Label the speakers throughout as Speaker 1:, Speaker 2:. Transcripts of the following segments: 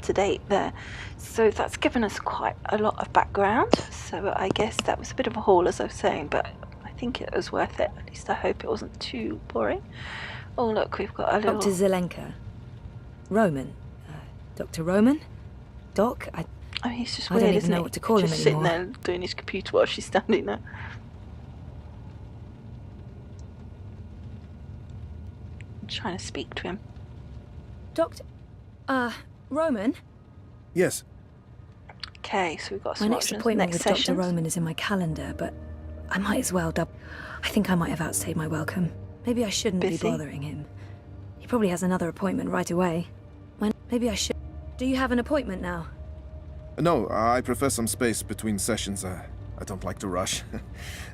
Speaker 1: to date there. So that's given us quite a lot of background. So I guess that was a bit of a haul, as I was saying, but I think it was worth it. At least I hope it wasn't too boring. Oh, look, we've got a little...
Speaker 2: Dr. Zelenka. Roman. Dr. Roman? Doc?
Speaker 1: I mean, he's just
Speaker 2: I
Speaker 1: weird,
Speaker 2: don't even
Speaker 1: isn't
Speaker 2: know
Speaker 1: he?
Speaker 2: what to call him
Speaker 1: Just sitting
Speaker 2: anymore.
Speaker 1: there doing his computer while she's standing there. I'm trying to speak to him.
Speaker 2: Doctor... Roman?
Speaker 3: Yes.
Speaker 1: Okay, so we've got some
Speaker 2: My next
Speaker 1: options.
Speaker 2: appointment
Speaker 1: Next
Speaker 2: with
Speaker 1: sessions.
Speaker 2: Dr. Roman is in my calendar, but I might as well I think I might have outstayed my welcome. Maybe I shouldn't
Speaker 1: Busy?
Speaker 2: be bothering him. He probably has another appointment right away. Maybe I should... Do you have an appointment now?
Speaker 3: No, I prefer some space between sessions. I don't like to rush.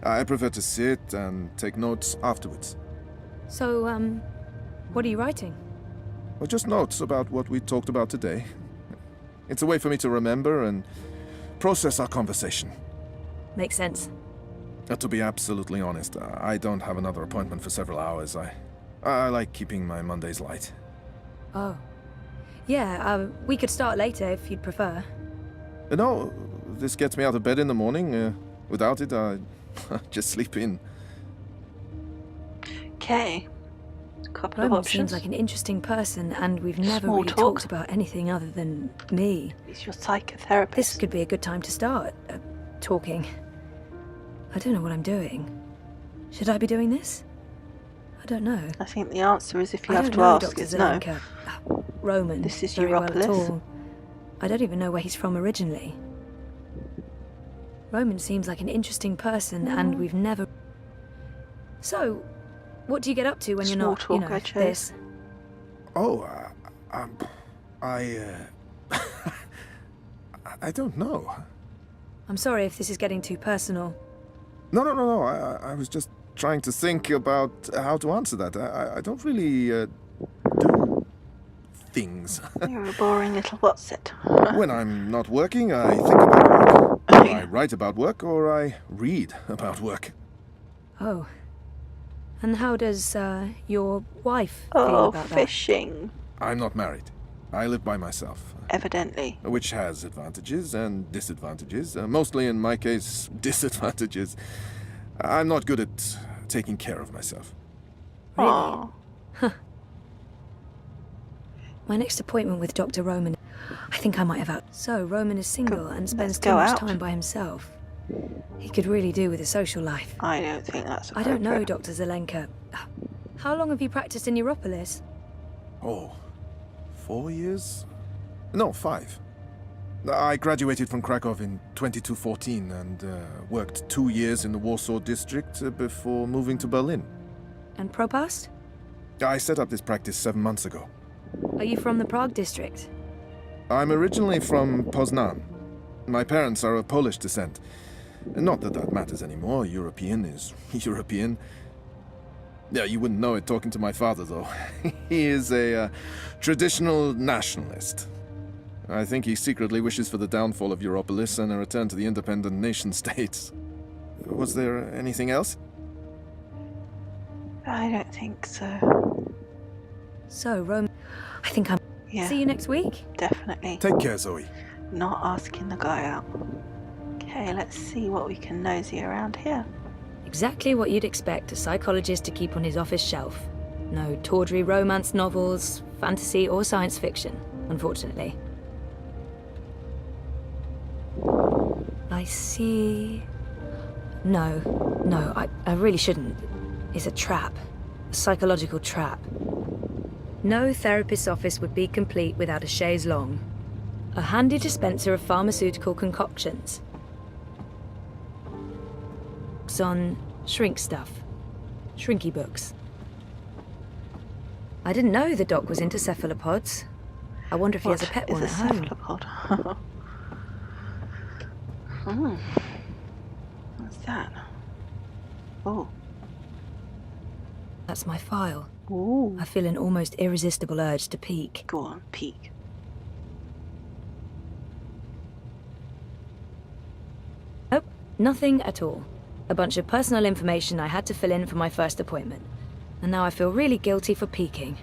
Speaker 3: I prefer to sit and take notes afterwards.
Speaker 2: So, what are you writing?
Speaker 3: Well, just notes about what we talked about today. It's a way for me to remember and process our conversation.
Speaker 2: Makes sense.
Speaker 3: To be absolutely honest, I don't have another appointment for several hours. I like keeping my Mondays light.
Speaker 2: Oh. Yeah, we could start later if you'd prefer.
Speaker 3: No, this gets me out of bed in the morning. Without it, I just sleep in.
Speaker 1: Okay. A couple of
Speaker 2: Roman
Speaker 1: options.
Speaker 2: seems like an interesting person, and we've never
Speaker 1: Small
Speaker 2: really
Speaker 1: talk.
Speaker 2: talked about anything other than me.
Speaker 1: He's your psychotherapist.
Speaker 2: This could be a good time to start talking. I don't know what I'm doing. Should I be doing this? I don't know.
Speaker 1: I think the answer is, if you
Speaker 2: I
Speaker 1: have
Speaker 2: don't
Speaker 1: to
Speaker 2: know
Speaker 1: ask,
Speaker 2: Dr.
Speaker 1: is no.
Speaker 2: Zelenka. Roman.
Speaker 1: This is
Speaker 2: very well at
Speaker 1: Europolis.
Speaker 2: all. I don't even know where he's from originally. Roman seems like an interesting person, and we've never... So, what do you get up to when you're
Speaker 1: Small
Speaker 2: not,
Speaker 1: talk,
Speaker 2: you know,
Speaker 1: I chose.
Speaker 2: this?
Speaker 3: Oh, I don't know.
Speaker 2: I'm sorry if this is getting too personal.
Speaker 3: No. I was just trying to think about how to answer that. I don't really do things.
Speaker 1: You're a boring little what's-it.
Speaker 3: When I'm not working, I think about work. I write about work, or I read about work.
Speaker 2: Oh. And how does, your wife feel
Speaker 1: Oh,
Speaker 2: about that?
Speaker 1: fishing.
Speaker 3: I'm not married. I live by myself.
Speaker 1: Evidently.
Speaker 3: Which has advantages and disadvantages. Mostly, in my case, disadvantages. I'm not good at taking care of myself.
Speaker 2: Really?
Speaker 1: Aw.
Speaker 2: My next appointment with Dr. Roman, I think I might have out. So, Roman is single and spends
Speaker 1: let's
Speaker 2: too
Speaker 1: go
Speaker 2: much
Speaker 1: out.
Speaker 2: time by himself. He could really do with a social life.
Speaker 1: I don't think that's
Speaker 2: I
Speaker 1: appropriate.
Speaker 2: don't know, Dr. Zelenka. How long have you practiced in Europolis?
Speaker 3: Oh, 4 years? No, 5. I graduated from Krakow in 2214 and worked 2 years in the Warsaw district before moving to Berlin.
Speaker 2: And Propast?
Speaker 3: I set up this practice 7 months ago.
Speaker 2: Are you from the Prague district?
Speaker 3: I'm originally from Poznan. My parents are of Polish descent. Not that that matters anymore. European is European. Yeah, you wouldn't know it talking to my father, though. He is a traditional nationalist. I think he secretly wishes for the downfall of Europolis and a return to the independent nation-states. Was there anything else?
Speaker 1: I don't think so.
Speaker 2: So, Roman, I think I'm...
Speaker 1: Yeah,
Speaker 2: See you next week?
Speaker 1: definitely.
Speaker 3: Take care, Zoe.
Speaker 1: Not asking the guy out. Okay, let's see what we can nosy around here.
Speaker 2: Exactly what you'd expect a psychologist to keep on his office shelf. No tawdry romance novels, fantasy or science fiction, unfortunately. I see... No, I really shouldn't. It's a trap. A psychological trap. No therapist's office would be complete without a chaise longue. A handy dispenser of pharmaceutical concoctions. Books on shrink stuff. Shrinky books. I didn't know the doc was into cephalopods. I wonder if he has a pet
Speaker 1: What
Speaker 2: one
Speaker 1: is
Speaker 2: at
Speaker 1: a
Speaker 2: home.
Speaker 1: cephalopod? What's that? Oh.
Speaker 2: That's my file.
Speaker 1: Ooh.
Speaker 2: I feel an almost irresistible urge to peek.
Speaker 1: Go on, peek.
Speaker 2: Oh, nothing at all. A bunch of personal information I had to fill in for my first appointment. And now I feel really guilty for peeking.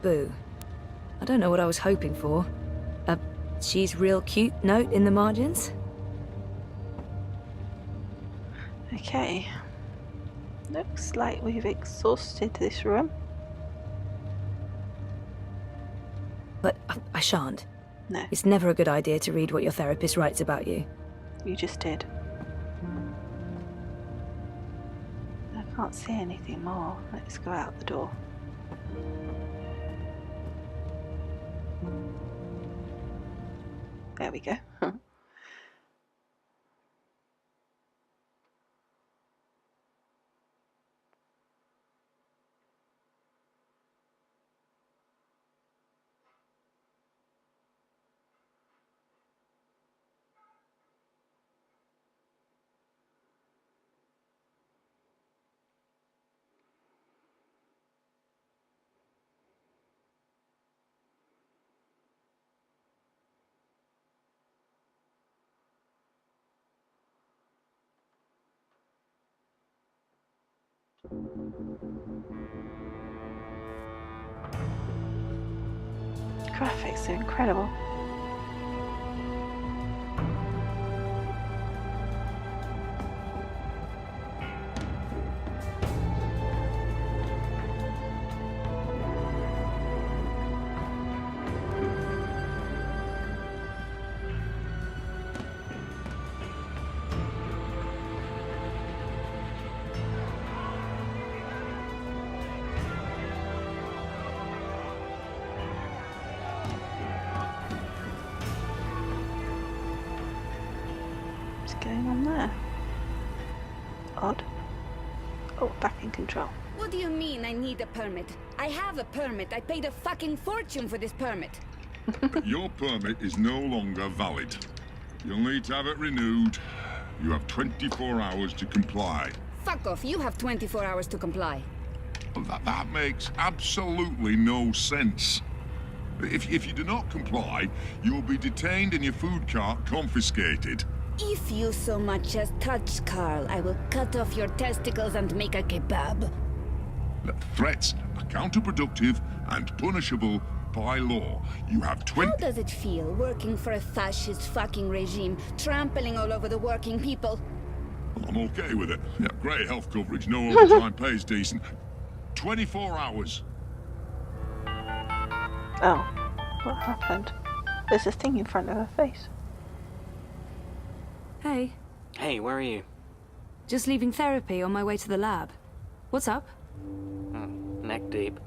Speaker 2: Boo. I don't know what I was hoping for. A She's real cute note in the margins?
Speaker 1: Okay. Looks like we've exhausted this room.
Speaker 2: But I shan't.
Speaker 1: No,
Speaker 2: It's never a good idea to read what your therapist writes about you.
Speaker 1: you just did. I can't see anything more. Let's go out the door. There we go. Graphics are incredible. What's going on there? Odd. Oh, back in control.
Speaker 4: What do you mean I need a permit? I have a permit. I paid a fucking fortune for this permit.
Speaker 5: Your permit is no longer valid. You'll need to have it renewed. You have 24 hours to comply.
Speaker 4: Fuck off. You have 24 hours to comply.
Speaker 5: That makes absolutely no sense. If you do not comply, you will be detained and your food cart confiscated.
Speaker 4: If you so much as touch Carl, I will cut off your testicles and make a kebab.
Speaker 5: Threats are counterproductive and punishable by law. You have
Speaker 4: How does it feel working for a fascist fucking regime, trampling all over the working people?
Speaker 5: I'm okay with it. Yeah, great health coverage, no overtime, pays decent. 24 hours.
Speaker 1: Oh, what happened? There's a thing in front of her face.
Speaker 2: Hey,
Speaker 6: Hey, where are you?
Speaker 2: just leaving therapy on my way to the lab. What's up?
Speaker 6: Neck deep.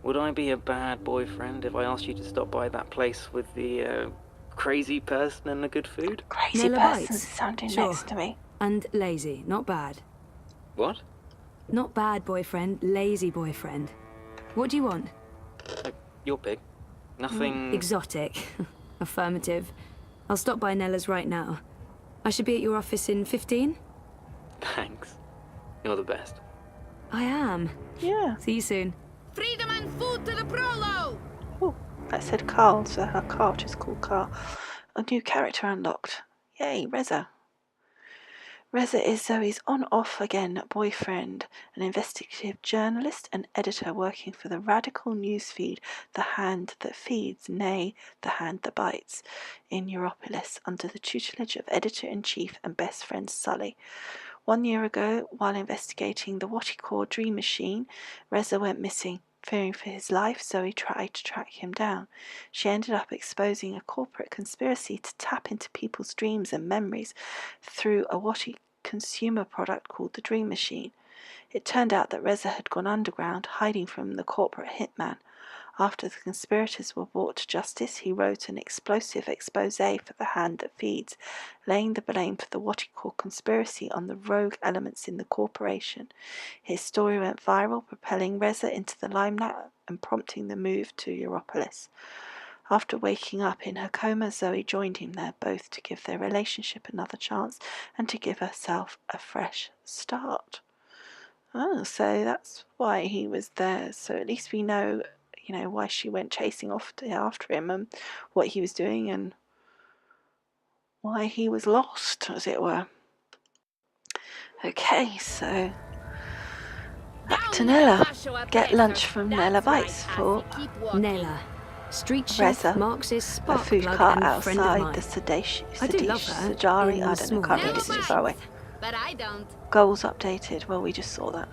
Speaker 6: Would I be a bad boyfriend if I asked you to stop by that place with the crazy person and the good food?
Speaker 1: Crazy
Speaker 2: Nela
Speaker 1: person
Speaker 2: bites.
Speaker 1: standing
Speaker 2: Sure.
Speaker 1: next to me.
Speaker 2: And lazy, not bad.
Speaker 6: What?
Speaker 2: Not bad boyfriend, lazy boyfriend. What do you want?
Speaker 6: Your pig. Nothing...
Speaker 2: Exotic. Affirmative. I'll stop by Nela's right now. I should be at your office in 15?
Speaker 6: Thanks. You're the best.
Speaker 2: I am.
Speaker 1: Yeah.
Speaker 2: See you soon.
Speaker 4: Freedom and food to the prolo!
Speaker 1: Oh, that said Carl, so her car just called Carl. A new character unlocked. Yay, Reza. Reza is Zoe's on-off-again boyfriend, an investigative journalist and editor working for the radical newsfeed The Hand That Feeds, nay, The Hand That Bites, in Europolis, under the tutelage of editor-in-chief and best friend Sully. 1 year ago, while investigating the what he called Dream Machine, Reza went missing. Fearing for his life, Zoe tried to track him down. She ended up exposing a corporate conspiracy to tap into people's dreams and memories through a consumer product called the Dream Machine. It turned out that Reza had gone underground, hiding from the corporate hitman. After the conspirators were brought to justice, he wrote an explosive expose for The Hand That Feeds, laying the blame for the what he called conspiracy on the rogue elements in the corporation. His story went viral, propelling Reza into the limelight and prompting the move to Europolis. After waking up in her coma, Zoe joined him there, both to give their relationship another chance and to give herself a fresh start. Oh, so that's why he was there. So at least we know, why she went chasing after him and what he was doing and why he was lost, as it were. Okay, so back to Nela. Get lunch from Nela Bites for
Speaker 2: Nela. Street chef,
Speaker 1: Reza,
Speaker 2: Marxist,
Speaker 1: a
Speaker 2: spark
Speaker 1: food
Speaker 2: plug,
Speaker 1: cart
Speaker 2: and friend of
Speaker 1: outside
Speaker 2: mine.
Speaker 1: the
Speaker 2: I do love her,
Speaker 1: Sajari,
Speaker 2: in
Speaker 1: I don't know,
Speaker 2: small
Speaker 1: can't read it,
Speaker 2: doses.
Speaker 1: it's too far away.
Speaker 4: But I don't.
Speaker 1: Goals updated, well, we just saw that.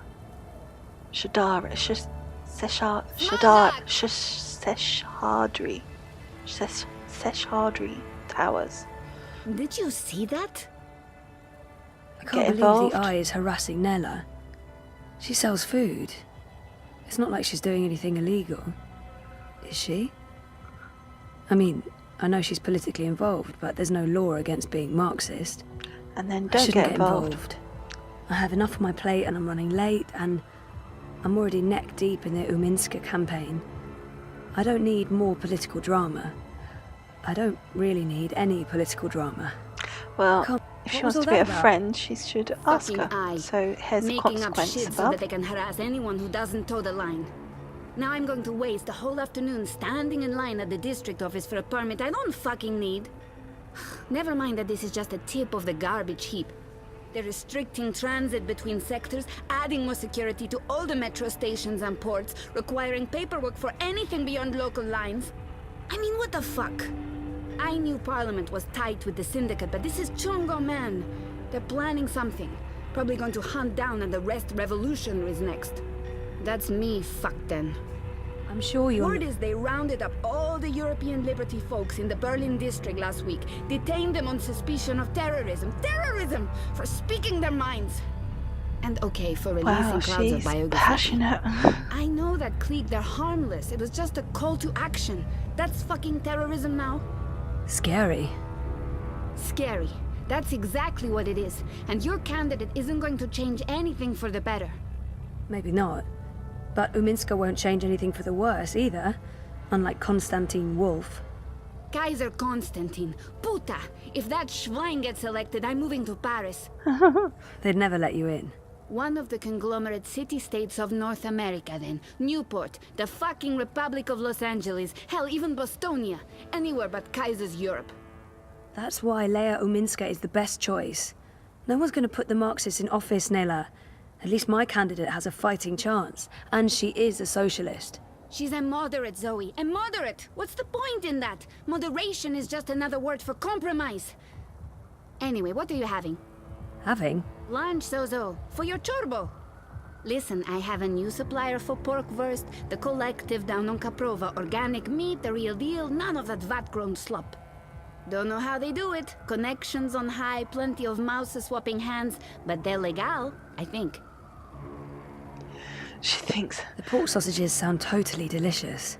Speaker 1: Seshadri Towers.
Speaker 4: Did you see that?
Speaker 2: I
Speaker 1: Get
Speaker 2: can't believe
Speaker 1: involved.
Speaker 2: the eye is harassing Nela. She sells food. It's not like she's doing anything illegal. Is she? I mean, I know she's politically involved, but there's no law against being Marxist.
Speaker 1: And then
Speaker 2: I
Speaker 1: don't
Speaker 2: shouldn't
Speaker 1: get involved.
Speaker 2: I have enough on my plate and I'm running late, and I'm already neck deep in the Uminska campaign. I don't need more political drama. I don't really need any political drama.
Speaker 1: Well,
Speaker 2: Can't-
Speaker 1: if she
Speaker 2: what was
Speaker 1: wants to
Speaker 2: all
Speaker 1: be a
Speaker 2: that about?
Speaker 1: friend, she should ask
Speaker 4: Fucking
Speaker 1: her.
Speaker 4: eye.
Speaker 1: So here's the
Speaker 4: Making up
Speaker 1: consequence
Speaker 4: shit so
Speaker 1: above.
Speaker 4: that they can harass anyone who doesn't toe the line. Now I'm going to waste the whole afternoon standing in line at the district office for a permit I don't fucking need. Never mind that this is just a tip of the garbage heap. They're restricting transit between sectors, adding more security to all the metro stations and ports, requiring paperwork for anything beyond local lines. I mean, what the fuck? I knew Parliament was tight with the Syndicate, but this is Chungo, man. They're planning something. Probably going to hunt down and arrest revolutionaries next. That's me fucked then.
Speaker 2: I'm sure you're...
Speaker 4: Word is they rounded up all the European Liberty folks in the Berlin district last week, detained them on suspicion of terrorism. Terrorism! For speaking their minds! And okay, for releasing
Speaker 1: Wow,
Speaker 4: clouds of
Speaker 1: she's
Speaker 4: biography.
Speaker 1: passionate.
Speaker 4: I know that clique, they're harmless. It was just a call to action. That's fucking terrorism now.
Speaker 2: Scary.
Speaker 4: Scary. That's exactly what it is. And your candidate isn't going to change anything for the better.
Speaker 2: Maybe not. But Uminska won't change anything for the worse either. Unlike Konstantin Wolf.
Speaker 4: Kaiser Constantine. Puta! If that Schwein gets elected, I'm moving to Paris.
Speaker 2: They'd never let you in.
Speaker 4: One of the conglomerate city-states of North America, then. Newport, the fucking Republic of Los Angeles, hell, even Bostonia. Anywhere but Kaiser's Europe.
Speaker 2: That's why Leia Uminska is the best choice. No one's going to put the Marxists in office, Nela. At least my candidate has a fighting chance. And she is a socialist.
Speaker 4: She's a moderate, Zoe. A moderate! What's the point in that? Moderation is just another word for compromise. Anyway, what are you having?
Speaker 2: Having?
Speaker 4: Lunch, Zozo. For your turbo. Listen, I have a new supplier for pork wurst, the collective down on Caprova. Organic meat, the real deal, none of that vat-grown slop. Don't know how they do it. Connections on high, plenty of mouses swapping hands, but they're legal, I think.
Speaker 1: She thinks.
Speaker 2: The pork sausages sound totally delicious.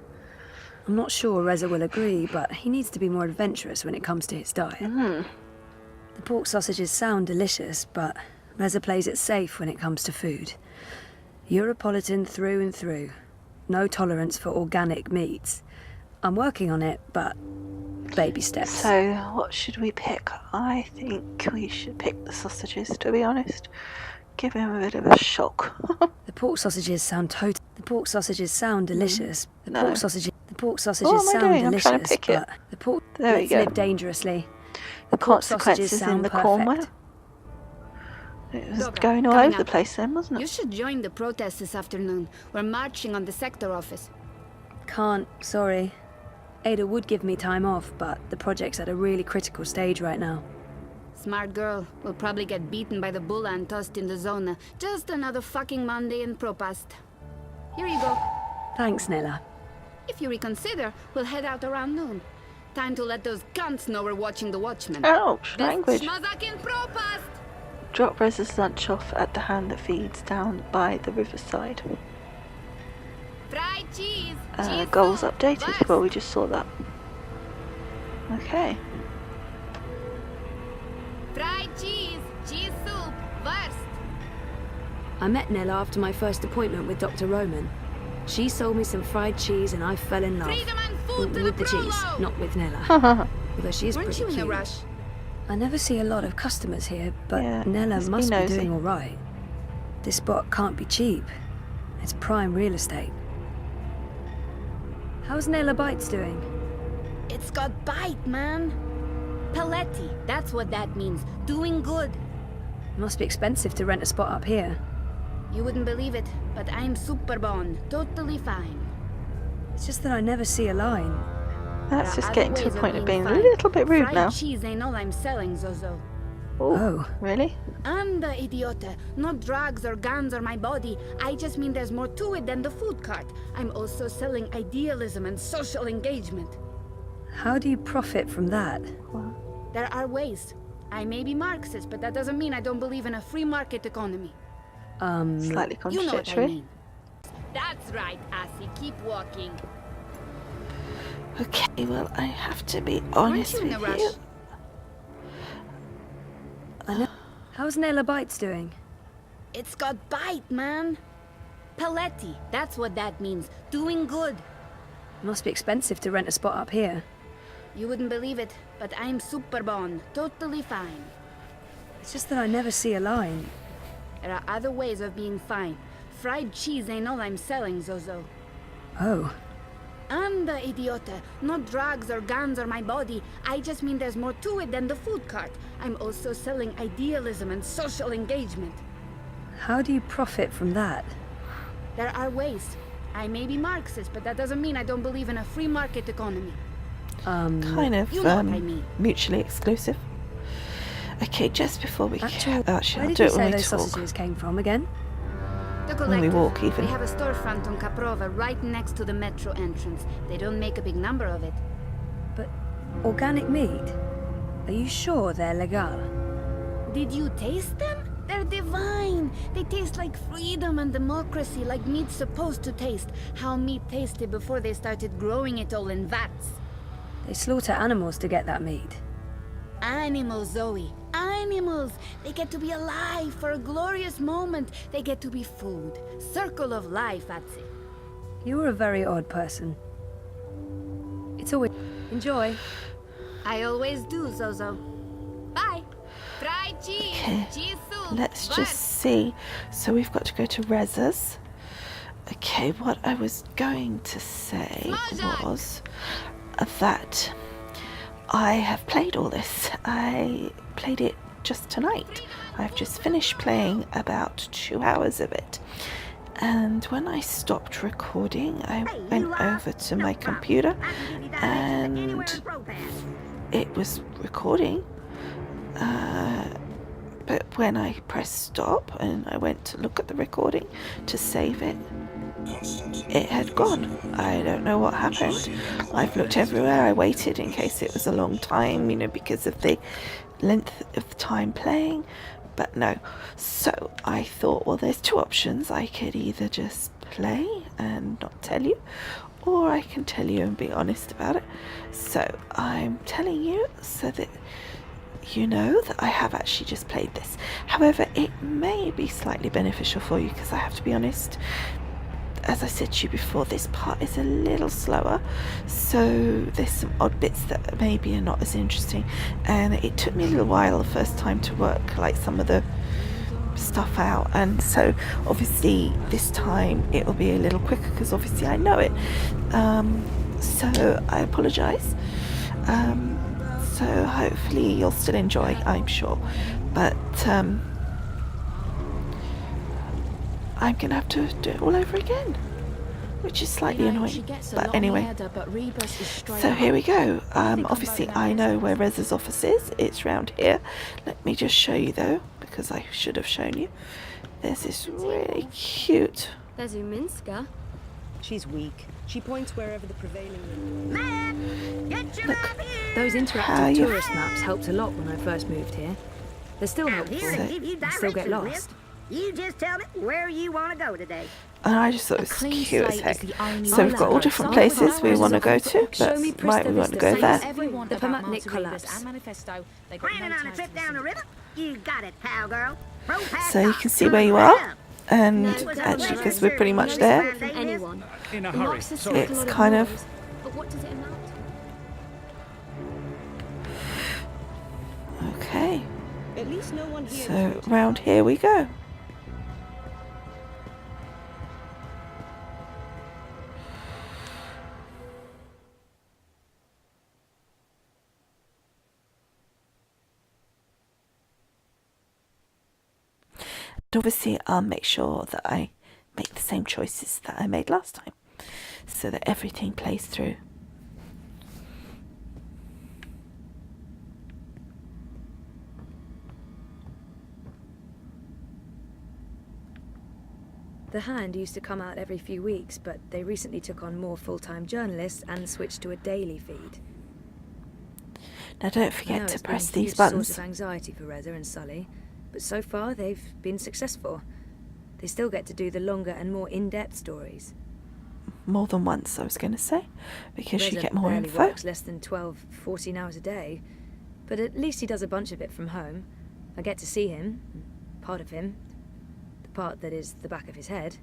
Speaker 2: I'm not sure Reza will agree, but he needs to be more adventurous when it comes to his diet. The pork sausages sound delicious, but Reza plays it safe when it comes to food. Europolitan through and through. No tolerance for organic meats. I'm working on it, but baby steps.
Speaker 1: So, what should we pick? I think we should pick the sausages, to be honest. Give him a bit of a shock.
Speaker 2: The pork sausages sound delicious. The
Speaker 1: No.
Speaker 2: pork sausages
Speaker 1: What am I
Speaker 2: sound
Speaker 1: doing? I'm
Speaker 2: delicious,
Speaker 1: trying to pick it.
Speaker 2: but the pork
Speaker 1: There we
Speaker 2: let's
Speaker 1: go.
Speaker 2: live dangerously.
Speaker 1: The
Speaker 2: pork sausages
Speaker 1: consequences in
Speaker 2: sound
Speaker 1: the
Speaker 2: perfect.
Speaker 1: Cornwall. It was
Speaker 4: Dobra,
Speaker 1: going all
Speaker 4: coming
Speaker 1: over the
Speaker 4: up.
Speaker 1: place then, wasn't
Speaker 4: You
Speaker 1: it?
Speaker 4: should join the protest this afternoon. We're marching on the sector office.
Speaker 2: Can't, sorry. Ada would give me time off, but the project's at a really critical stage right now.
Speaker 4: Smart girl. Will probably get beaten by the bulla and tossed in the zona. Just another fucking Monday in Propast. Here you go.
Speaker 2: Thanks, Nela.
Speaker 4: If you reconsider, we'll head out around noon. Time to let those cunts know we're watching the Watchmen.
Speaker 1: Ouch,
Speaker 4: Best
Speaker 1: language.
Speaker 4: schmazak in Propast!
Speaker 1: Drop Reza's lunch off at the hand that feeds down by the riverside.
Speaker 4: Fried cheese! Cheese
Speaker 1: Goals
Speaker 4: soup,
Speaker 1: updated.
Speaker 4: wurst.
Speaker 1: Well, we just saw that. Okay.
Speaker 4: Fried cheese! Cheese soup! Wurst!
Speaker 2: I met Nela after my first appointment with Dr. Roman. She sold me some fried cheese and I fell in love.
Speaker 4: Freedom and food to
Speaker 2: With
Speaker 4: the
Speaker 2: the cheese,
Speaker 4: prolo!
Speaker 2: not with Nela. Although she is
Speaker 4: Weren't
Speaker 2: pretty
Speaker 4: you in
Speaker 2: cute.
Speaker 4: a rush?
Speaker 2: I never see a lot of customers here, but
Speaker 1: Yeah,
Speaker 2: Nela
Speaker 1: must be
Speaker 2: must be
Speaker 1: nosy.
Speaker 2: doing all right. This spot can't be cheap. It's prime real estate. How's Nela Bites doing?
Speaker 4: It's got bite, man. Paletti, that's what that means. Doing good.
Speaker 2: It must be expensive to rent a spot up here.
Speaker 4: You wouldn't believe it, but I'm super bon. Totally fine.
Speaker 2: It's just that I never see a line.
Speaker 1: That's
Speaker 4: There
Speaker 1: just
Speaker 4: are
Speaker 1: getting
Speaker 4: other
Speaker 1: to
Speaker 4: ways
Speaker 1: the
Speaker 4: of
Speaker 1: point of
Speaker 4: being
Speaker 1: being a
Speaker 4: fine.
Speaker 1: little bit rude
Speaker 4: Fried
Speaker 1: now.
Speaker 4: cheese ain't all I'm selling, Zozo.
Speaker 2: Oh.
Speaker 1: Really?
Speaker 4: Anda, idiota. Not drugs or guns or my body. I just mean there's more to it than the food cart. I'm also selling idealism and social engagement.
Speaker 2: How do you profit from that?
Speaker 4: There are ways. I may be Marxist, but that doesn't mean I don't believe in a free market economy.
Speaker 1: Slightly
Speaker 4: You know what I
Speaker 1: contradictory.
Speaker 4: mean. That's right, Assie. Keep walking.
Speaker 1: Okay, well, I have to be honest
Speaker 4: Aren't you in
Speaker 1: with
Speaker 4: a rush?
Speaker 1: you.
Speaker 2: How's Nela Bites doing?
Speaker 4: It's got bite, man. Paletti. That's what that means. Doing good.
Speaker 2: It must be expensive to rent a spot up here.
Speaker 4: You wouldn't believe it, but I'm super bon. Totally fine.
Speaker 2: It's just that I never see a line.
Speaker 4: There are other ways of being fine. Fried cheese ain't all I'm selling, Zozo.
Speaker 2: Oh.
Speaker 4: Anda, idiota. Not drugs or guns or my body. I just mean there's more to it than the food cart. I'm also selling idealism and social engagement.
Speaker 2: How do you profit from that?
Speaker 4: There are ways. I may be Marxist, but that doesn't mean I don't believe in a free market economy.
Speaker 1: Kind of
Speaker 4: You know what I mean.
Speaker 1: mutually exclusive. Okay, just before we
Speaker 2: Actually,
Speaker 1: actually,
Speaker 2: where
Speaker 1: I'll
Speaker 2: did
Speaker 1: do
Speaker 2: you
Speaker 1: it when
Speaker 2: say
Speaker 1: we
Speaker 2: those
Speaker 1: talk.
Speaker 2: sausages came from again?
Speaker 4: The
Speaker 1: When we
Speaker 4: collective.
Speaker 1: walk, even.
Speaker 4: They have a storefront on Caprova right next to the metro entrance. They don't make a big number of it.
Speaker 2: But organic meat? Are you sure they're legal?
Speaker 4: Did you taste them? They're divine. They taste like freedom and democracy, like meat's supposed to taste. How meat tasted before they started growing it all in vats.
Speaker 2: They slaughter animals to get that meat.
Speaker 4: Animals, Zoe. Animals. They get to be alive for a glorious moment. They get to be food. Circle of life, Betsey.
Speaker 2: You're a very odd person. It's always... Enjoy.
Speaker 4: I always do, Zozo. Bye. Fried cheese.
Speaker 1: Okay.
Speaker 4: Cheese soup.
Speaker 1: Let's
Speaker 4: Bun.
Speaker 1: just see. So we've got to go to Reza's. Okay, what I was going to say was that I have played all this. I played it just tonight. I've just finished playing about 2 hours of it. And when I stopped recording, I went over to my computer and it was recording. But when I pressed stop and I went to look at the recording to save it, it had gone. I don't know what happened. I've looked everywhere. I waited in case it was a long time, because of the length of time playing. But no. So I thought, well, there's two options. I could either just play and not tell you, or I can tell you and be honest about it. So I'm telling you so that you know that I have actually just played this. However, it may be slightly beneficial for you because I have to be honest. As I said to you before, this part is a little slower, so there's some odd bits that maybe are not as interesting, and it took me a little while the first time to work like some of the stuff out, and so obviously this time it will be a little quicker because obviously I know it. So I apologise. So hopefully you'll still enjoy, I'm sure, but I'm gonna have to do it all over again, which is slightly annoying, but anyway. So here we go. Obviously I know where Reza's office is. It's round here. Let me just show you though, because I should have shown you. There's this really cute...
Speaker 7: There's Uminska. She's weak. She points wherever the prevailing...
Speaker 1: Look,
Speaker 2: Those
Speaker 1: How
Speaker 2: interactive
Speaker 1: you-
Speaker 2: tourist maps helped a lot when I first moved here. They're still helpful. I still get lost.
Speaker 8: You just tell me where you want to go today.
Speaker 1: and I just thought it was
Speaker 7: clean
Speaker 1: cute as
Speaker 7: slate
Speaker 1: heck.
Speaker 7: is the only
Speaker 1: So
Speaker 7: way
Speaker 1: we've got all
Speaker 7: forward.
Speaker 1: different
Speaker 7: Some
Speaker 1: places we
Speaker 7: flowers
Speaker 1: want to
Speaker 7: are
Speaker 1: go to.
Speaker 2: Show me
Speaker 1: But right, we want to go
Speaker 2: Vista.
Speaker 1: there.
Speaker 7: Everyone
Speaker 2: The
Speaker 7: about
Speaker 2: Pamatnik
Speaker 7: Marta
Speaker 2: collapse.
Speaker 7: Rivas and Manifesto. They got
Speaker 8: Planning
Speaker 7: no
Speaker 8: on a
Speaker 7: ties
Speaker 8: trip
Speaker 7: to
Speaker 8: down the river? You got it, cowgirl.
Speaker 1: So you can see where you are, and actually because we're pretty much there,
Speaker 7: from anyone.
Speaker 9: In a
Speaker 7: The
Speaker 9: hurry.
Speaker 7: Marxists
Speaker 9: Sorry.
Speaker 7: make a
Speaker 1: It's
Speaker 7: lot of
Speaker 1: kind of-
Speaker 7: noise, But what does it amount to?
Speaker 1: okay,
Speaker 7: At least no one here.
Speaker 1: so round here we go. And obviously I'll make sure that I make the same choices that I made last time. so that everything plays through.
Speaker 2: The Hand used to come out every few weeks, but they recently took on more full-time journalists and switched to a daily feed.
Speaker 1: Now don't
Speaker 2: I know
Speaker 1: forget to
Speaker 2: it's
Speaker 1: press
Speaker 2: been a
Speaker 1: these
Speaker 2: huge
Speaker 1: buttons.
Speaker 2: source of anxiety for Reza and Sully, but so far they've been successful. They still get to do the longer and more in-depth stories.
Speaker 1: More than once, I was going to say, because you
Speaker 2: Reza
Speaker 1: get more
Speaker 2: barely
Speaker 1: info.
Speaker 2: works less than 12, 14 hours a day, but at least he does a bunch of it from home. I get to see him, part of him, the part that is the back of his head.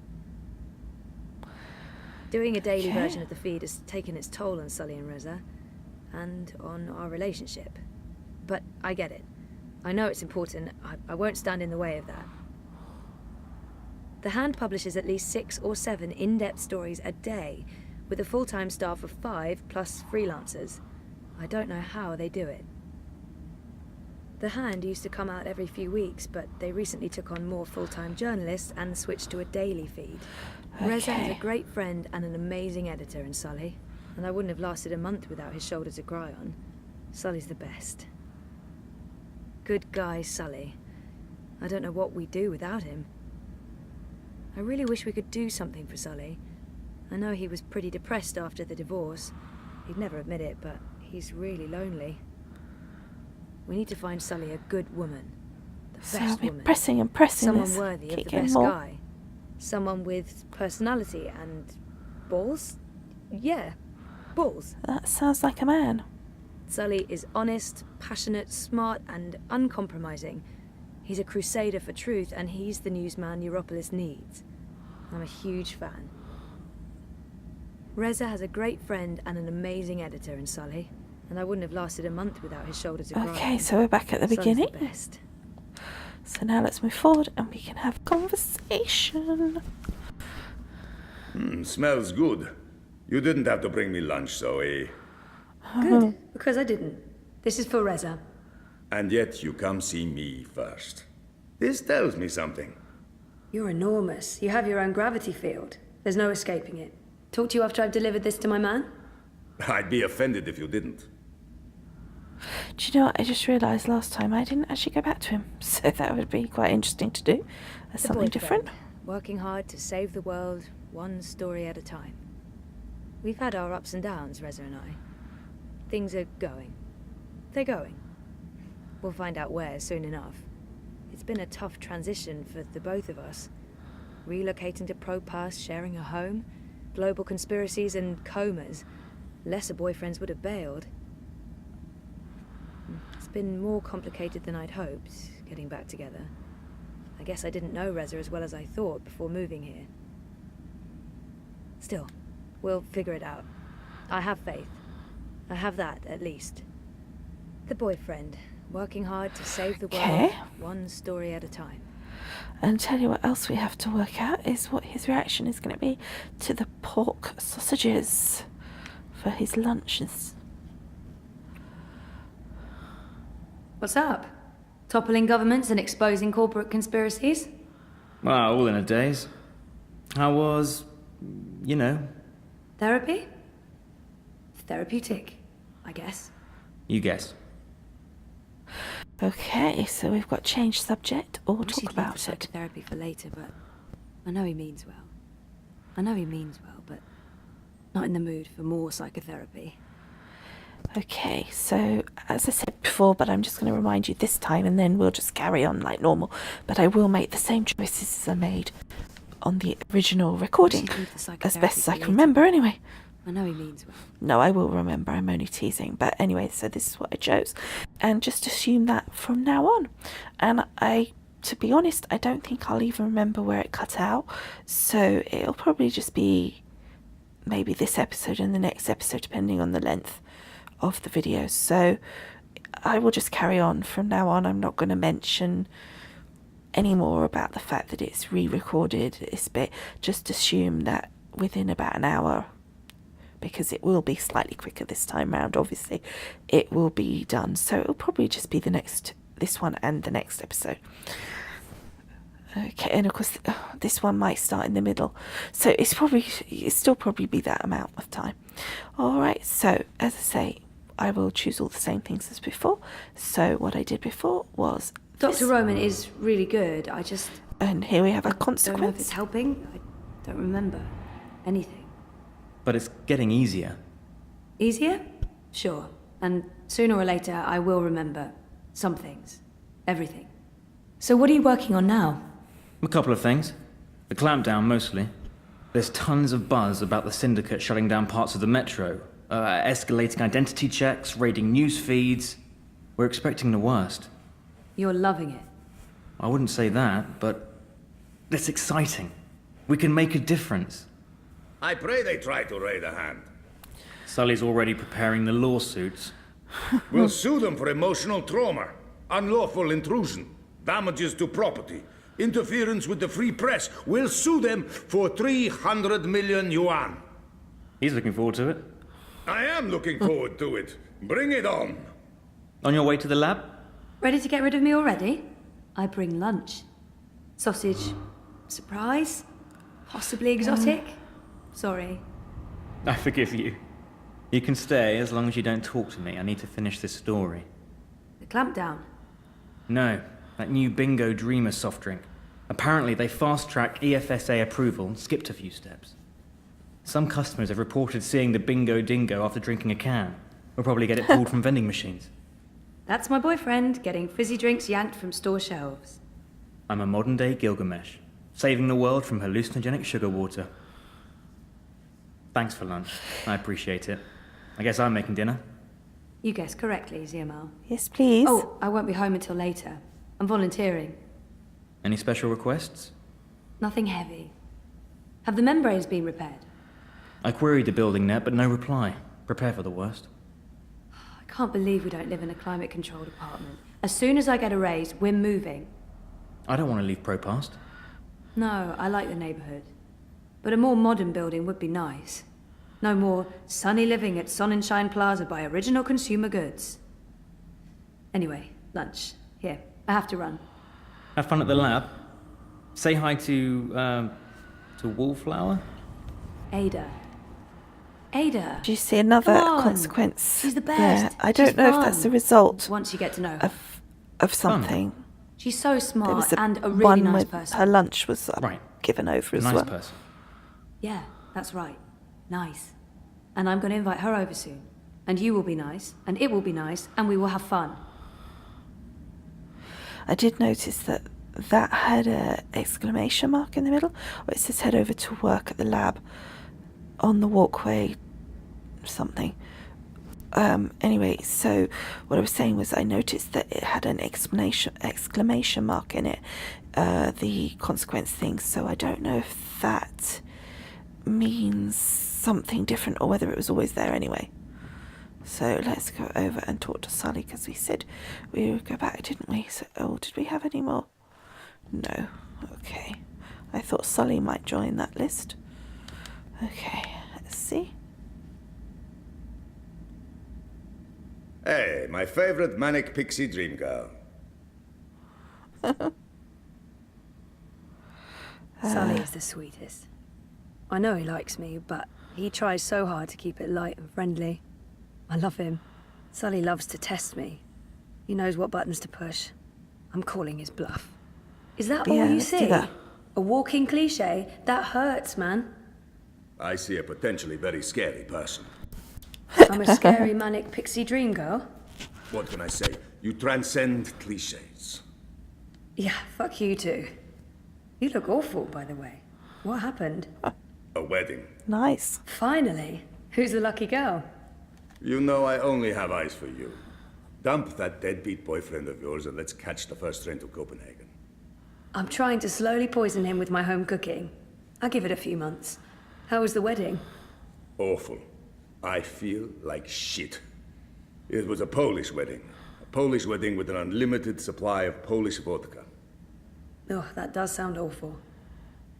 Speaker 2: Doing a daily
Speaker 1: Okay.
Speaker 2: version of the feed has taken its toll on Sully and Reza, and on our relationship. But I get it. I know it's important. I won't stand in the way of that. The Hand publishes at least 6 or 7 in-depth stories a day, with a full-time staff of 5 plus freelancers. I don't know how they do it. The Hand used to come out every few weeks, but they recently took on more full-time journalists and switched to a daily feed. Reza has a
Speaker 1: Okay.
Speaker 2: great friend and an amazing editor in Sully, and I wouldn't have lasted a month without his shoulder to cry on. Sully's the best. Good guy, Sully. I don't know what we'd do without him. I really wish we could do something for Sully. I know he was pretty depressed after the divorce. He'd never admit it, but he's really lonely. We need to find Sully a good woman. The
Speaker 1: So I'll
Speaker 2: best
Speaker 1: be
Speaker 2: woman.
Speaker 1: pressing and pressing
Speaker 2: Someone
Speaker 1: this.
Speaker 2: worthy of
Speaker 1: Keep
Speaker 2: the
Speaker 1: getting
Speaker 2: best
Speaker 1: more.
Speaker 2: guy. Someone with personality and balls? Yeah, balls.
Speaker 1: That sounds like a man.
Speaker 2: Sully is honest, passionate, smart, and uncompromising. He's a crusader for truth, and he's the newsman Europolis needs. I'm a huge fan. Reza has a great friend and an amazing editor in Sully, and I wouldn't have lasted a month without his shoulder to cry
Speaker 1: Okay,
Speaker 2: on.
Speaker 1: so we're back at the
Speaker 2: Sully's
Speaker 1: beginning.
Speaker 2: the best.
Speaker 1: So now let's move forward and we can have conversation.
Speaker 9: Smells good. You didn't have to bring me lunch, Zoe.
Speaker 2: Good, because I didn't. This is for Reza.
Speaker 9: And yet you come see me first. This tells me something.
Speaker 2: You're enormous. You have your own gravity field. There's no escaping it. Talk to you after I've delivered this to my man?
Speaker 9: I'd be offended if you didn't.
Speaker 1: Do you know what? I just realised last time I didn't actually go back to him. So that would be quite interesting to do. As
Speaker 2: The
Speaker 1: something
Speaker 2: boyfriend,
Speaker 1: different.
Speaker 2: Working hard to save the world, one story at a time. We've had our ups and downs, Reza and I. Things are going. They're going. We'll find out where soon enough. It's been a tough transition for the both of us. Relocating to Propast, sharing a home, global conspiracies and comas. Lesser boyfriends would have bailed. It's been more complicated than I'd hoped, getting back together. I guess I didn't know Reza as well as I thought before moving here. Still, we'll figure it out. I have faith. I have that, at least. The boyfriend, working hard to save the world,
Speaker 1: Okay.
Speaker 2: one story at a time.
Speaker 1: And tell you what else we have to work out is what his reaction is going to be to the pork sausages for his lunches.
Speaker 2: What's up? Toppling governments and exposing corporate conspiracies?
Speaker 10: Well, all in a daze. How was, you know,
Speaker 2: Therapy? Therapeutic, I guess.
Speaker 10: you guess.
Speaker 1: Okay, so we've got change subject or
Speaker 2: Wish
Speaker 1: talk
Speaker 2: he'd leave
Speaker 1: about
Speaker 2: the
Speaker 1: it.
Speaker 2: psychotherapy for later, but I know he means well. I know he means well, but not in the mood for more psychotherapy.
Speaker 1: Okay, so as I said before, but I'm just going to remind you this time and then we'll just carry on like normal. But I will make the same choices as I made on the original recording,
Speaker 2: Wish he'd leave the
Speaker 1: as
Speaker 2: psychotherapy
Speaker 1: best as
Speaker 2: for
Speaker 1: I can
Speaker 2: later.
Speaker 1: remember anyway.
Speaker 2: I know he means well.
Speaker 1: No, I will remember, I'm only teasing. But anyway, so this is what I chose. And just assume that from now on. And to be honest, I don't think I'll even remember where it cut out. So it'll probably just be maybe this episode and the next episode, depending on the length of the videos. So I will just carry on from now on. I'm not going to mention any more about the fact that it's re-recorded this bit. Just assume that within about an hour, because it will be slightly quicker this time round, obviously, it will be done. So it'll probably just be this one and the next episode. Okay, and of course this one might start in the middle, so it's still probably be that amount of time. All right, so as I say, I will choose all the same things as before. So what I did before was
Speaker 2: Dr. Roman is really good. I just
Speaker 1: and here we have a
Speaker 2: don't know if
Speaker 1: consequence.
Speaker 2: it's helping. I don't remember anything.
Speaker 10: But it's getting easier.
Speaker 2: Easier? Sure. And sooner or later, I will remember some things. Everything. So what are you working on now?
Speaker 10: A couple of things. The clampdown, mostly. There's tons of buzz about the Syndicate shutting down parts of the metro, escalating identity checks, raiding news feeds. We're expecting the worst.
Speaker 2: You're loving it.
Speaker 10: I wouldn't say that, but it's exciting. We can make a difference.
Speaker 9: I pray they try to raid a hand.
Speaker 10: Sully's already preparing the lawsuits.
Speaker 9: We'll sue them for emotional trauma, unlawful intrusion, damages to property, interference with the free press. We'll sue them for 300 million yuan.
Speaker 10: He's looking forward to it.
Speaker 9: I am looking forward to it. Bring it on.
Speaker 10: On your way to the lab?
Speaker 2: Ready to get rid of me already? I bring lunch. Sausage. Surprise? Possibly exotic? Sorry.
Speaker 10: I forgive you. You can stay as long as you don't talk to me. I need to finish this story.
Speaker 2: The clampdown.
Speaker 10: No, that new Bingo Dreamer soft drink. Apparently they fast-tracked EFSA approval and skipped a few steps. Some customers have reported seeing the Bingo Dingo after drinking a can. We'll probably get it pulled from vending machines.
Speaker 2: That's my boyfriend, getting fizzy drinks yanked from store shelves.
Speaker 10: I'm a modern-day Gilgamesh, saving the world from hallucinogenic sugar water. Thanks for lunch. I appreciate it. I guess I'm making dinner.
Speaker 2: You guessed correctly, Ziamal.
Speaker 1: Yes, please.
Speaker 2: Oh, I won't be home until later. I'm volunteering.
Speaker 10: Any special requests?
Speaker 2: Nothing heavy. Have the membranes been repaired?
Speaker 10: I queried the building net, but no reply. Prepare for the worst.
Speaker 2: I can't believe we don't live in a climate-controlled apartment. As soon as I get a raise, we're moving.
Speaker 10: I don't want to leave Propast.
Speaker 2: No, I like the neighborhood. But a more modern building would be nice. No more sunny living at Sonnenschein Plaza by Original Consumer Goods. Anyway, lunch. Here, I have to run.
Speaker 10: Have fun at the lab. Say hi to Wallflower.
Speaker 2: Ada. Ada.
Speaker 1: Do you see another
Speaker 2: Come on.
Speaker 1: consequence?
Speaker 2: She's the best.
Speaker 1: Yeah, I don't
Speaker 2: She's
Speaker 1: know
Speaker 2: fun.
Speaker 1: if that's a result
Speaker 2: Once you get to know her.
Speaker 1: of something.
Speaker 2: She's so
Speaker 1: There
Speaker 2: smart
Speaker 1: was
Speaker 2: and a really
Speaker 1: one
Speaker 2: nice
Speaker 1: with
Speaker 2: person.
Speaker 1: her lunch was
Speaker 10: Right.
Speaker 1: given over as
Speaker 10: Nice
Speaker 1: well.
Speaker 10: person.
Speaker 2: Yeah, that's right. Nice. And I'm going to invite her over soon. And you will be nice, and it will be nice, and we will have fun.
Speaker 1: I did notice that had a exclamation mark in the middle, where it says head over to work at the lab on the walkway something. Anyway, so what I was saying was I noticed that it had an exclamation mark in it, the consequence thing, so I don't know if that means something different or whether it was always there anyway. So let's go over and talk to Sully, because we said we would go back, didn't we? So, did we have any more? No. Okay. I thought Sully might join that list. Okay, let's see.
Speaker 9: Hey, my favorite manic pixie dream girl.
Speaker 2: Sully is the sweetest. I know he likes me, but he tries so hard to keep it light and friendly. I love him. Sully loves to test me. He knows what buttons to push. I'm calling his bluff. Is that all you
Speaker 1: let's do
Speaker 2: see?
Speaker 1: that.
Speaker 2: A walking cliche? That hurts, man.
Speaker 9: I see a potentially very scary person.
Speaker 2: I'm a scary manic pixie dream girl.
Speaker 9: What can I say? You transcend cliches.
Speaker 2: Yeah, fuck you too. You look awful, by the way. What happened?
Speaker 9: A wedding.
Speaker 1: Nice.
Speaker 2: Finally. Who's the lucky girl?
Speaker 9: You know I only have eyes for you. Dump that deadbeat boyfriend of yours and let's catch the first train to Copenhagen.
Speaker 2: I'm trying to slowly poison him with my home cooking. I'll give it a few months. How was the wedding?
Speaker 9: Awful. I feel like shit. It was a Polish wedding. A Polish wedding with an unlimited supply of Polish vodka.
Speaker 2: Oh, that does sound awful.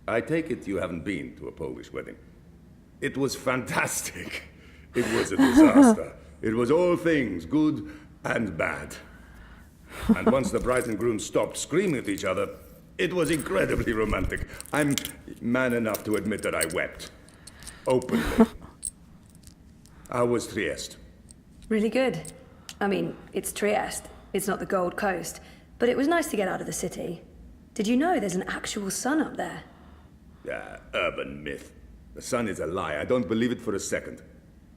Speaker 9: I take it you haven't been to a Polish wedding. It was fantastic. It was a disaster. It was all things, good and bad. And once the bride and groom stopped screaming at each other, It was incredibly romantic. I'm man enough to admit that I wept. Openly. How was Trieste?
Speaker 2: Really good. I mean, it's Trieste. It's not the Gold Coast. But it was nice to get out of the city. Did you know there's an actual sun up there?
Speaker 9: Yeah, urban myth. The sun is a lie. I don't believe it for a second.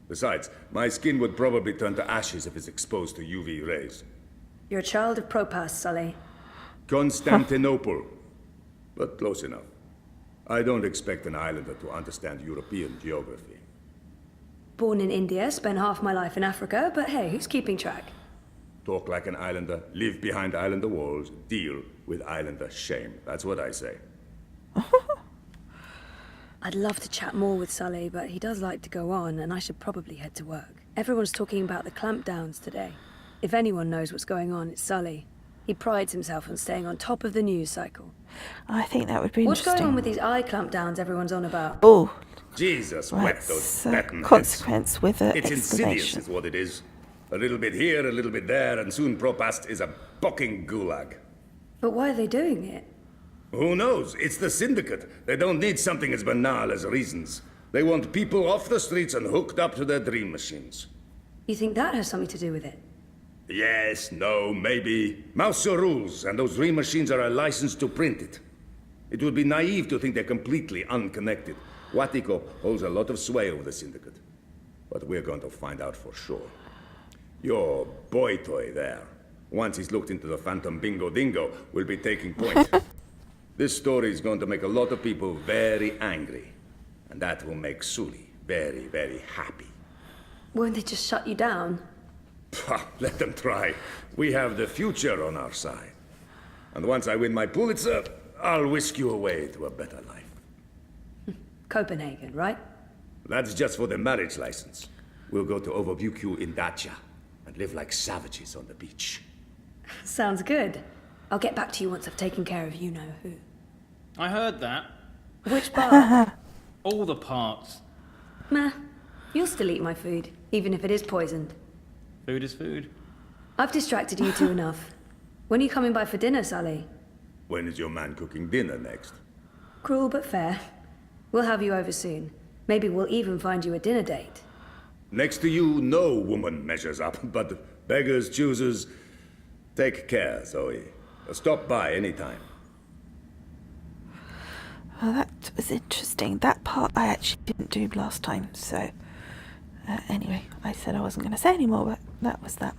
Speaker 9: Besides, my skin would probably turn to ashes if it's exposed to UV rays.
Speaker 2: You're a child of Propast, Sully.
Speaker 9: Constantinople. But close enough. I don't expect an islander to understand European geography.
Speaker 2: Born in India, spent half my life in Africa, but hey, who's keeping track?
Speaker 9: Talk like an islander, live behind islander walls, deal with islander shame. That's what I say.
Speaker 2: I'd love to chat more with Sully, but he does like to go on, and I should probably head to work. Everyone's talking about the clampdowns today. If anyone knows what's going on, it's Sully. He prides himself on staying on top of the news cycle.
Speaker 1: I think that would be
Speaker 2: What's
Speaker 1: interesting.
Speaker 2: going on with these eye clampdowns everyone's on about?
Speaker 1: Oh,
Speaker 9: Jesus,
Speaker 1: right,
Speaker 9: wet those
Speaker 1: so
Speaker 9: baton
Speaker 1: consequence
Speaker 9: heads.
Speaker 1: with an
Speaker 9: It's insidious
Speaker 1: exclamation.
Speaker 9: is what it is. A little bit here, a little bit there, and soon Propast is a fucking gulag.
Speaker 2: But why are they doing it?
Speaker 9: Who knows? It's the syndicate. They don't need something as banal as reasons. They want people off the streets and hooked up to their dream machines.
Speaker 2: You think that has something to do with it?
Speaker 9: Yes, no, maybe. Mouse rules, and those dream machines are a license to print it. It would be naive to think they're completely unconnected. Watiko holds a lot of sway over the syndicate. But we're going to find out for sure. Your boy toy there, once he's looked into the Phantom Bingo Dingo, will be taking point. This story is going to make a lot of people very angry. And that will make Sully very, very happy.
Speaker 2: Won't they just shut you down?
Speaker 9: Let them try. We have the future on our side. And once I win my Pulitzer, I'll whisk you away to a better life.
Speaker 2: Copenhagen, right?
Speaker 9: That's just for the marriage license. We'll go to Overview in Dacia and live like savages on the beach.
Speaker 2: Sounds good. I'll get back to you once I've taken care of you-know-who.
Speaker 10: I heard that.
Speaker 2: Which part?
Speaker 10: All the parts.
Speaker 2: Meh. You'll still eat my food, even if it is poisoned.
Speaker 10: Food is food.
Speaker 2: I've distracted you two enough. When are you coming by for dinner, Sully?
Speaker 9: When is your man cooking dinner next?
Speaker 2: Cruel but fair. We'll have you over soon. Maybe we'll even find you a dinner date.
Speaker 9: Next to you, no woman measures up, but beggars, choosers. Take care, Zoe. Stop by anytime.
Speaker 1: Well, that was interesting. That part I actually didn't do last time, so... anyway, I said I wasn't going to say any more, but that was that.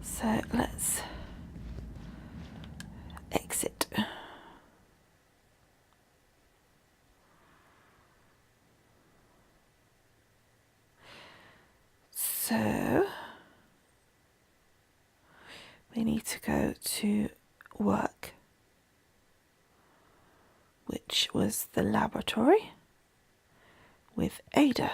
Speaker 1: So, let's... exit. So... we need to go to work, which was the laboratory with Ada.